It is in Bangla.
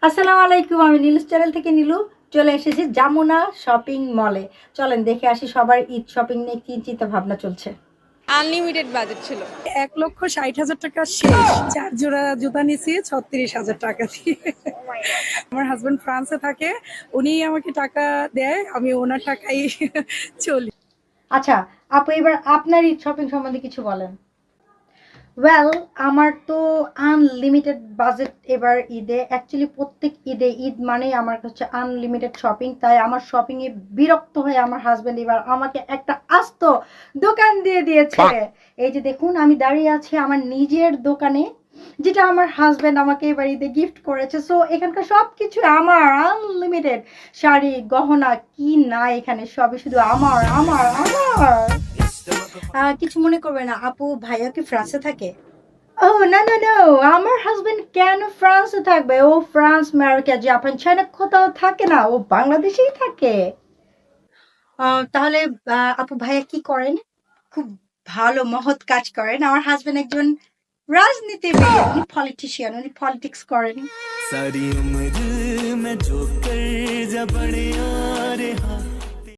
আসসালামু আলাইকুম, আমি নীলুস চ্যানেল থেকে নীলু চলে এসেছি যমুনা শপিং মলে। চলেন দেখে আসি সবার ঈদ শপিং নিয়ে কি চিন্তা ভাবনা চলছে। আনলিমিটেড বাজেট ছিল। 1,60,000 টাকা শেষ। 4 জোড়া জুতা নিছি 36,000 টাকা দিয়ে। আমার হাজবেন্ড ফ্রান্সে থাকে, উনি আমাকে টাকা দেয়, আমি ওনার টাকাই চলি। আচ্ছা আপু, এবার আপনার ঈদ শপিং সম্বন্ধে কিছু বলেন। ওয়েল, আমার তো আনলিমিটেড বাজেট এবার ঈদে। অ্যাকচুয়ালি প্রত্যেক ঈদে ঈদ মানেই আমার কাছে আনলিমিটেড শপিং, তাই আমার শপিংয়ে বিরক্ত হয়ে আমার হাজব্যান্ড এবার আমাকে একটা আস্ত দোকান দিয়ে দিয়েছে। এই যে দেখুন, আমি দাঁড়িয়ে আছি আমার নিজের দোকানে, যেটা আমার হাজব্যান্ড আমাকে এবার ঈদে গিফট করেছে। সো এখানকার সব কিছু আমার আনলিমিটেড, শাড়ি গহনা কি না এখানে সবই শুধু আমার আমার আমার। কিছু মনে করবে না আপু, ভাইয়া কি ফ্রান্সে থাকে? ও না না না, আমার হাজবেন্ড কেন ফ্রান্সে থাকবে? ও ফ্রান্স, আমেরিকা, জাপান, চায়না কোথাও থাকে না, ও বাংলাদেশেই থাকে। তাহলে আপু ভাইয়া কি করেন? খুব ভালো মহৎ কাজ করেন। আমার হাজবেন্ড একজন রাজনীতিবিদ, উনি পলিটিশিয়ান, উনি পলিটিক্স করেন। सारी उम्र मैं जो कर जा बड़े यार